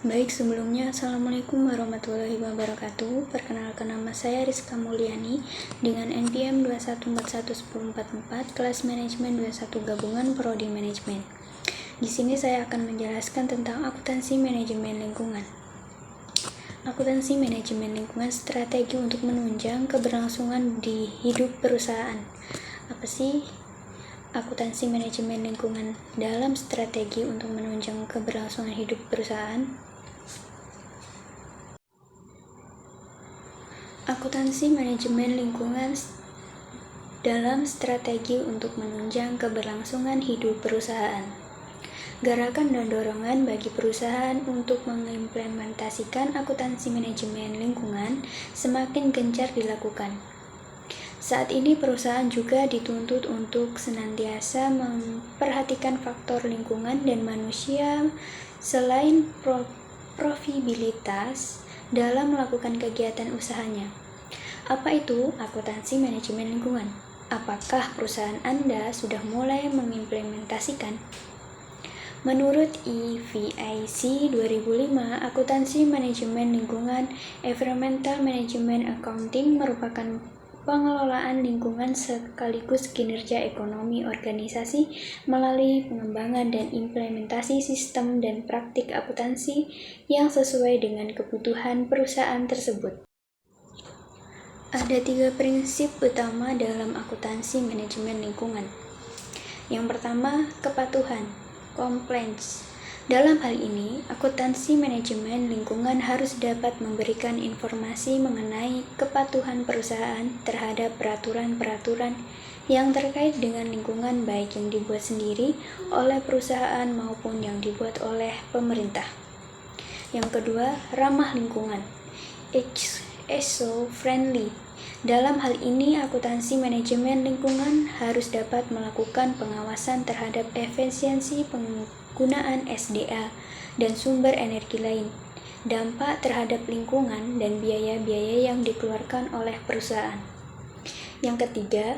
Baik, sebelumnya Assalamualaikum warahmatullahi wabarakatuh. Perkenalkan, nama saya Rizka Mulyani dengan NPM 21411044, kelas manajemen 21 gabungan prodi manajemen. Di sini saya akan menjelaskan tentang akuntansi manajemen lingkungan. Akuntansi manajemen lingkungan, strategi untuk menunjang keberlangsungan di hidup perusahaan. Apa sih akuntansi manajemen lingkungan dalam strategi untuk menunjang keberlangsungan hidup perusahaan? Akuntansi manajemen lingkungan dalam strategi untuk menunjang keberlangsungan hidup perusahaan. Gerakan dan dorongan bagi perusahaan untuk mengimplementasikan akuntansi manajemen lingkungan semakin gencar dilakukan. Saat ini perusahaan juga dituntut untuk senantiasa memperhatikan faktor lingkungan dan manusia selain profitabilitas dalam melakukan kegiatan usahanya. Apa itu akuntansi manajemen lingkungan? Apakah perusahaan Anda sudah mulai mengimplementasikan? Menurut EVIC 2005, akuntansi manajemen lingkungan (Environmental Management Accounting) merupakan pengelolaan lingkungan sekaligus kinerja ekonomi organisasi melalui pengembangan dan implementasi sistem dan praktik akuntansi yang sesuai dengan kebutuhan perusahaan tersebut. Ada 3 prinsip utama dalam akuntansi manajemen lingkungan. Yang pertama, kepatuhan, compliance. Dalam hal ini, akuntansi manajemen lingkungan harus dapat memberikan informasi mengenai kepatuhan perusahaan terhadap peraturan-peraturan yang terkait dengan lingkungan, baik yang dibuat sendiri oleh perusahaan maupun yang dibuat oleh pemerintah. Yang kedua, ramah lingkungan, ESO-friendly. Dalam hal ini, akuntansi manajemen lingkungan harus dapat melakukan pengawasan terhadap efisiensi penggunaan SDA dan sumber energi lain, dampak terhadap lingkungan, dan biaya-biaya yang dikeluarkan oleh perusahaan. Yang ketiga,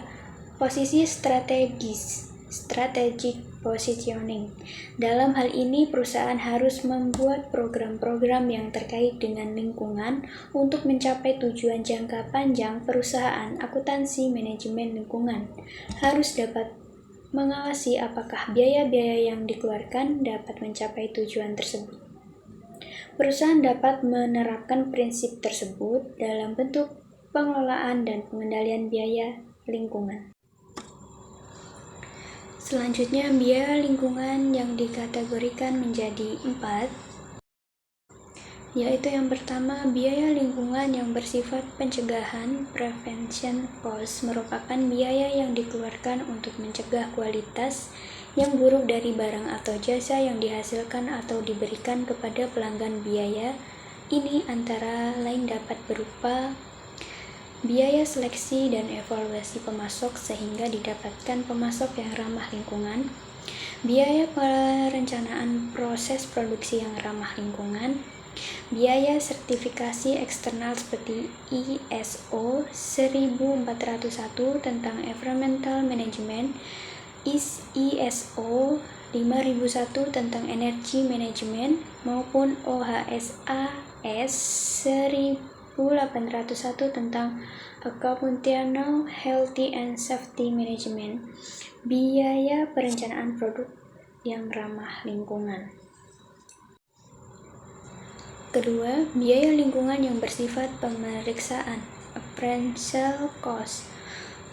posisi strategis, strategic positioning. Dalam hal ini, perusahaan harus membuat program-program yang terkait dengan lingkungan untuk mencapai tujuan jangka panjang perusahaan. Akuntansi manajemen lingkungan harus dapat mengawasi apakah biaya-biaya yang dikeluarkan dapat mencapai tujuan tersebut. Perusahaan dapat menerapkan prinsip tersebut dalam bentuk pengelolaan dan pengendalian biaya lingkungan. Selanjutnya, biaya lingkungan yang dikategorikan menjadi 4, yaitu yang pertama, biaya lingkungan yang bersifat pencegahan, prevention cost, merupakan biaya yang dikeluarkan untuk mencegah kualitas yang buruk dari barang atau jasa yang dihasilkan atau diberikan kepada pelanggan. Biaya ini antara lain dapat berupa biaya seleksi dan evaluasi pemasok sehingga didapatkan pemasok yang ramah lingkungan, biaya perencanaan proses produksi yang ramah lingkungan, biaya sertifikasi eksternal seperti ISO 1401 tentang Environmental Management, ISO 5001 tentang Energy Management, maupun OHSAS 1801 tentang Occupational Healthy and Safety Management, biaya perencanaan produk yang ramah lingkungan. Kedua, biaya lingkungan yang bersifat pemeriksaan, appraisal cost,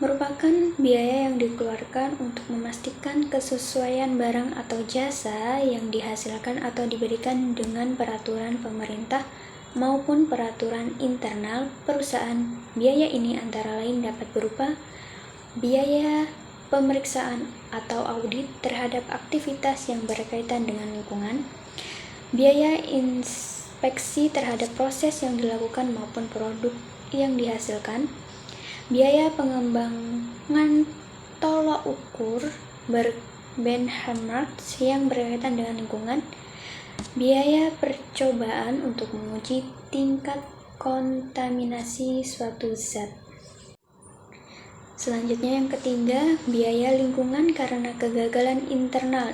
merupakan biaya yang dikeluarkan untuk memastikan kesesuaian barang atau jasa yang dihasilkan atau diberikan dengan peraturan pemerintah maupun peraturan internal perusahaan. Biaya ini antara lain dapat berupa biaya pemeriksaan atau audit terhadap aktivitas yang berkaitan dengan lingkungan, biaya inspeksi terhadap proses yang dilakukan maupun produk yang dihasilkan, biaya pengembangan tolak ukur benchmark yang berkaitan dengan lingkungan, biaya percobaan untuk menguji tingkat kontaminasi suatu zat. Selanjutnya yang ketiga, biaya lingkungan karena kegagalan internal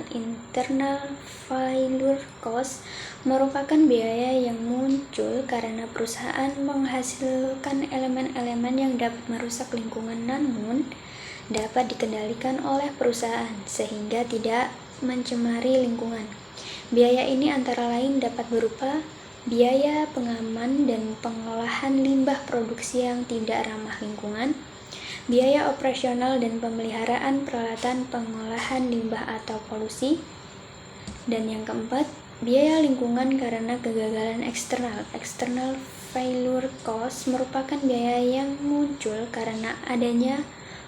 failure cost merupakan biaya yang muncul karena perusahaan menghasilkan elemen-elemen yang dapat merusak lingkungan namun dapat dikendalikan oleh perusahaan sehingga tidak mencemari lingkungan. Biaya ini antara lain dapat berupa biaya pengaman dan pengolahan limbah produksi yang tidak ramah lingkungan, biaya operasional dan pemeliharaan peralatan pengolahan limbah atau polusi, dan yang keempat, biaya lingkungan karena kegagalan external failure cost merupakan biaya yang muncul karena adanya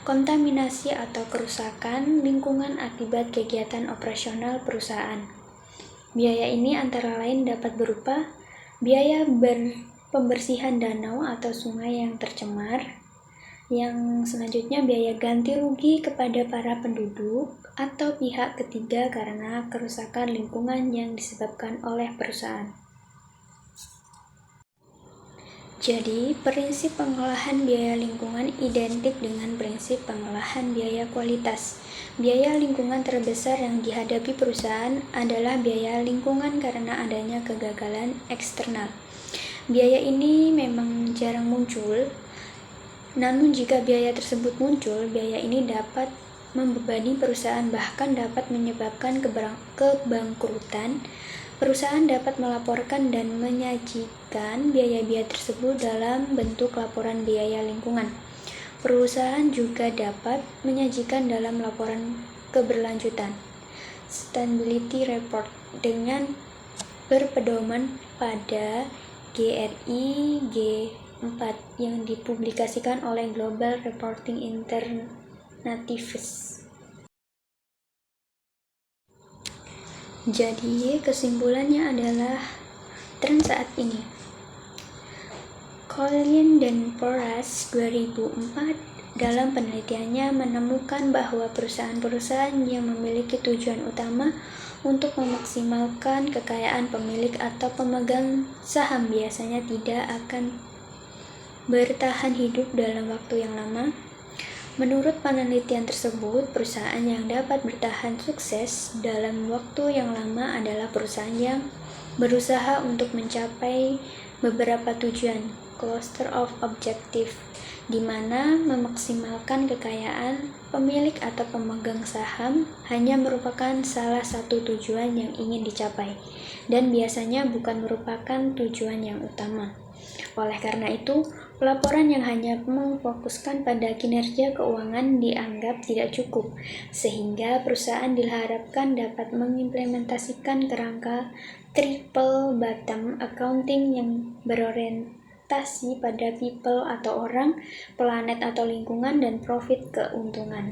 kontaminasi atau kerusakan lingkungan akibat kegiatan operasional perusahaan. Biaya ini antara lain dapat berupa biaya pembersihan danau atau sungai yang tercemar. Yang selanjutnya biaya ganti rugi kepada para penduduk atau pihak ketiga karena kerusakan lingkungan yang disebabkan oleh perusahaan. Jadi, prinsip pengolahan biaya lingkungan identik dengan prinsip pengolahan biaya kualitas. Biaya lingkungan terbesar yang dihadapi perusahaan adalah biaya lingkungan karena adanya kegagalan eksternal. Biaya ini memang jarang muncul, namun jika biaya tersebut muncul, biaya ini dapat membebani perusahaan bahkan dapat menyebabkan kebangkrutan. Perusahaan dapat melaporkan dan menyajikan biaya-biaya tersebut dalam bentuk laporan biaya lingkungan. Perusahaan juga dapat menyajikan dalam laporan keberlanjutan Sustainability Report dengan berpedoman pada GRI G4 yang dipublikasikan oleh Global Reporting Initiative. Jadi, kesimpulannya adalah tren saat ini. Collin dan Porras 2004 dalam penelitiannya menemukan bahwa perusahaan-perusahaan yang memiliki tujuan utama untuk memaksimalkan kekayaan pemilik atau pemegang saham biasanya tidak akan bertahan hidup dalam waktu yang lama. Menurut penelitian tersebut, perusahaan yang dapat bertahan sukses dalam waktu yang lama adalah perusahaan yang berusaha untuk mencapai beberapa tujuan, cluster of objective, di mana memaksimalkan kekayaan pemilik atau pemegang saham hanya merupakan salah satu tujuan yang ingin dicapai, dan biasanya bukan merupakan tujuan yang utama. Oleh karena itu, pelaporan yang hanya memfokuskan pada kinerja keuangan dianggap tidak cukup, sehingga perusahaan diharapkan dapat mengimplementasikan kerangka triple bottom accounting yang berorientasi pada people atau orang, planet atau lingkungan, dan profit keuntungan.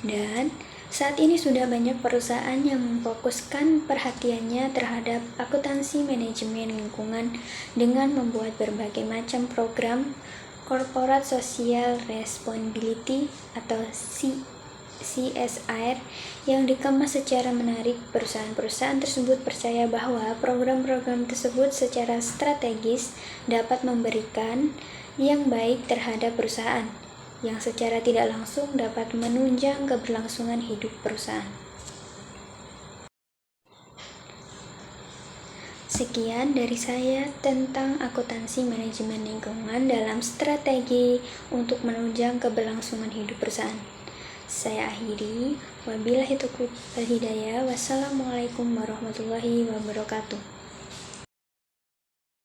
Dan saat ini sudah banyak perusahaan yang memfokuskan perhatiannya terhadap akuntansi manajemen lingkungan dengan membuat berbagai macam program Corporate Social Responsibility atau CSR yang dikemas secara menarik. Perusahaan-perusahaan tersebut percaya bahwa program-program tersebut secara strategis dapat memberikan yang baik terhadap perusahaan, yang secara tidak langsung dapat menunjang keberlangsungan hidup perusahaan. Sekian dari saya tentang akuntansi manajemen lingkungan dalam strategi untuk menunjang keberlangsungan hidup perusahaan. Saya akhiri, wabillahi taufiq wal hidayah. Wassalamualaikum warahmatullahi wabarakatuh.